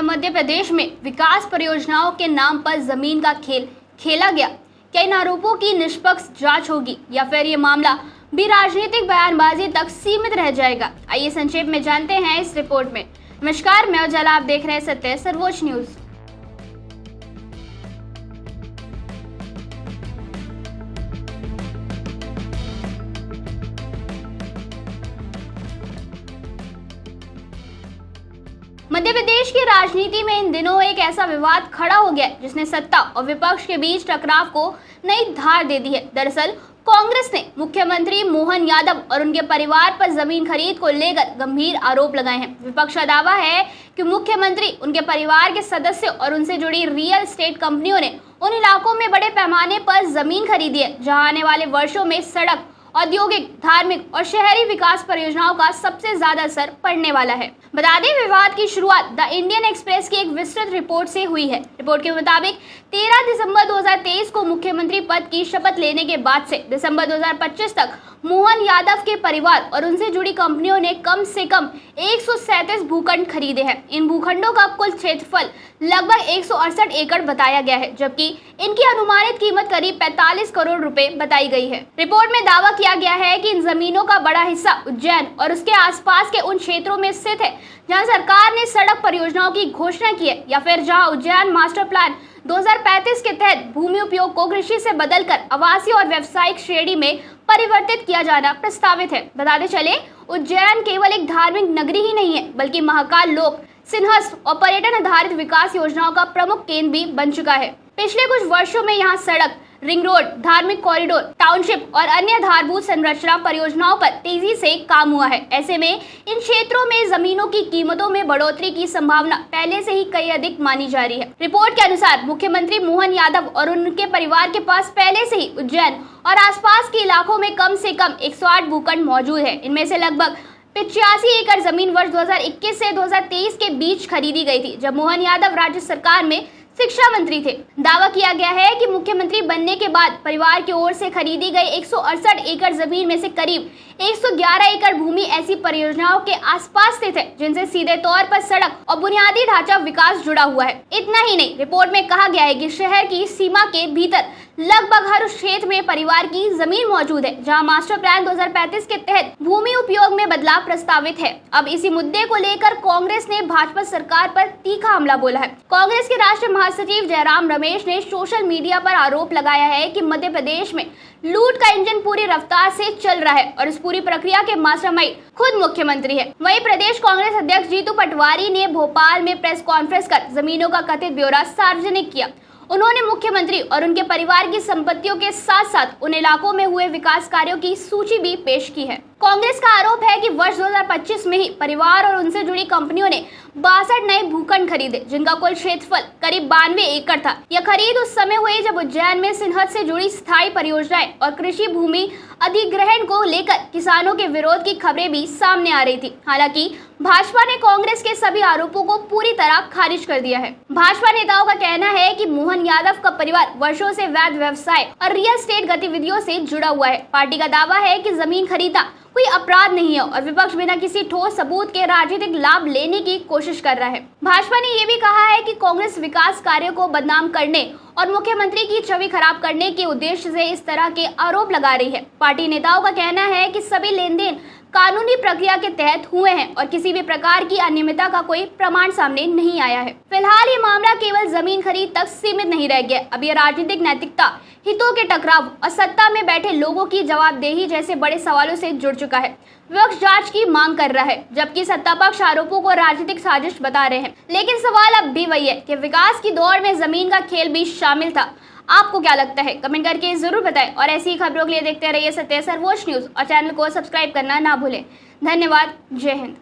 क्या मध्य प्रदेश में विकास परियोजनाओं के नाम पर जमीन का खेल खेला गया? क्या इन आरोपों की निष्पक्ष जांच होगी या फिर ये मामला भी राजनीतिक बयानबाजी तक सीमित रह जाएगा? आइए संक्षेप में जानते हैं इस रिपोर्ट में। नमस्कार, मैं उजाला, आप देख रहे हैं सत्य सर्वोच्च न्यूज। मध्य प्रदेश की राजनीति में इन दिनों एक ऐसा विवाद खड़ा हो गया है जिसने सत्ता और विपक्ष के बीच टकराव को नई धार दे दी है। दरअसल कांग्रेस ने मुख्यमंत्री मोहन यादव और उनके परिवार पर जमीन खरीद को लेकर गंभीर आरोप लगाए हैं। विपक्ष का दावा है कि मुख्यमंत्री, उनके परिवार के सदस्यों और उनसे जुड़ी रियल एस्टेट कंपनियों ने उन इलाकों में बड़े पैमाने पर जमीन खरीदी है जहां आने वाले वर्षों में सड़क, औद्योगिक, धार्मिक और शहरी विकास परियोजनाओं का सबसे ज्यादा असर पड़ने वाला है। बता दें, विवाद की शुरुआत द इंडियन एक्सप्रेस की एक विस्तृत रिपोर्ट से हुई है। रिपोर्ट के मुताबिक 13 दिसंबर 2023 को मुख्यमंत्री पद की शपथ लेने के बाद से दिसंबर 2025 तक मोहन यादव के परिवार और उनसे जुड़ी कंपनियों ने कम से कम 137 भूखंड खरीदे हैं। इन भूखंडों का कुल क्षेत्रफल लगभग 168 एकड़ बताया गया है, जबकि इनकी अनुमानित कीमत करीब 45 करोड़ रुपए बताई गई है। रिपोर्ट में दावा किया गया है कि इन जमीनों का बड़ा हिस्सा उज्जैन और उसके आसपास के उन क्षेत्रों में स्थित है जहां सरकार ने सड़क परियोजनाओं की घोषणा की है या फिर जहां उज्जैन मास्टर प्लान 2035 के तहत भूमि उपयोग को कृषि से बदलकर आवासीय और व्यावसायिक श्रेणी में परिवर्तित किया जाना प्रस्तावित है। बताते चले, उज्जैन केवल एक धार्मिक नगरी ही नहीं है बल्कि महाकाल लोक, सिंहस्थ और पर्यटन आधारित विकास योजनाओं का प्रमुख केंद्र भी बन चुका है। पिछले कुछ वर्षों में यहाँ सड़क, रिंग रोड, धार्मिक कॉरिडोर, टाउनशिप और अन्य आधारभूत संरचना परियोजनाओं पर तेजी से काम हुआ है। ऐसे में इन क्षेत्रों में जमीनों की कीमतों में बढ़ोतरी की संभावना पहले से ही कई अधिक मानी जा रही है। रिपोर्ट के अनुसार मुख्यमंत्री मोहन यादव और उनके परिवार के पास पहले से ही उज्जैन और आसपास के इलाकों में कम से कम 108 भूखंड मौजूद है। इनमें से लगभग 85 एकड़ जमीन वर्ष 2021 से 2023 के बीच खरीदी गई थी, जब मोहन यादव राज्य सरकार में शिक्षा मंत्री थे। दावा किया गया है कि मुख्यमंत्री बनने के बाद परिवार की ओर से खरीदी गई 168 एकड़ जमीन में से करीब 111 एकड़ भूमि ऐसी परियोजनाओं के आसपास स्थित है जिनसे सीधे तौर पर सड़क और बुनियादी ढांचा विकास जुड़ा हुआ है। इतना ही नहीं, रिपोर्ट में कहा गया है कि शहर की सीमा के भीतर लगभग हर उस क्षेत्र में परिवार की जमीन मौजूद है जहां मास्टर प्लान 2035 के तहत भूमि उपयोग में बदलाव प्रस्तावित है। अब इसी मुद्दे को लेकर कांग्रेस ने भाजपा सरकार पर तीखा हमला बोला है। कांग्रेस के राष्ट्रीय महासचिव जयराम रमेश ने सोशल मीडिया पर आरोप लगाया है कि मध्य प्रदेश में लूट का इंजन पूरी रफ्तार से चल रहा है और इस पूरी प्रक्रिया के मास्टरमाइंड खुद मुख्यमंत्री है। वहीं प्रदेश कांग्रेस अध्यक्ष जीतू पटवारी ने भोपाल में प्रेस कॉन्फ्रेंस कर जमीनों का कथित ब्यौरा सार्वजनिक किया। उन्होंने मुख्यमंत्री और उनके परिवार की संपत्तियों के साथ साथ उन इलाकों में हुए विकास कार्यों की सूची भी पेश की है। कांग्रेस का आरोप है कि वर्ष 2025 में ही परिवार और उनसे जुड़ी कंपनियों ने 62 नए भूखंड खरीदे जिनका कुल क्षेत्रफल करीब 92 एकड़ था। यह खरीद उस समय हुई जब उज्जैन में सिंहस्थ से जुड़ी स्थायी परियोजनाएं और कृषि भूमि अधिग्रहण को लेकर किसानों के विरोध की खबरें भी सामने आ रही थी। हालांकि भाजपा ने कांग्रेस के सभी आरोपों को पूरी तरह खारिज कर दिया है। भाजपा नेताओं का कहना है कि मोहन यादव का परिवार वर्षों से वैध व्यवसाय और रियल एस्टेट गतिविधियों से जुड़ा हुआ है। पार्टी का दावा है कि जमीन खरीदना कोई अपराध नहीं है और विपक्ष बिना किसी ठोस सबूत के राजनीतिक लाभ लेने की कोशिश कर रहा है। भाजपा ने यह भी कहा है कि कांग्रेस विकास कार्यों को बदनाम करने और मुख्यमंत्री की छवि खराब करने के उद्देश्य से इस तरह के आरोप लगा रही है। पार्टी नेताओं का कहना है कि सभी लेन देन कानूनी प्रक्रिया के तहत हुए हैं और किसी भी प्रकार की अनियमितता का कोई प्रमाण सामने नहीं आया है। फिलहाल ये मामला केवल जमीन खरीद तक सीमित नहीं रह गया। अब ये राजनीतिक नैतिकता, हितों के टकराव और सत्ता में बैठे लोगों की जवाबदेही जैसे बड़े सवालों से जुड़ चुका है। विपक्ष जांच की मांग कर रहा है जबकि सत्ता पक्ष आरोपों को राजनीतिक साजिश बता रहे हैं। लेकिन सवाल अब भी वही है कि विकास की दौड़ में जमीन का खेल भी शामिल था। आपको क्या लगता है? कमेंट करके जरूर बताएं और ऐसी ही खबरों के लिए देखते रहिए सत्य सर्वोच्च न्यूज और चैनल को सब्सक्राइब करना ना भूलें। धन्यवाद। जय हिंद।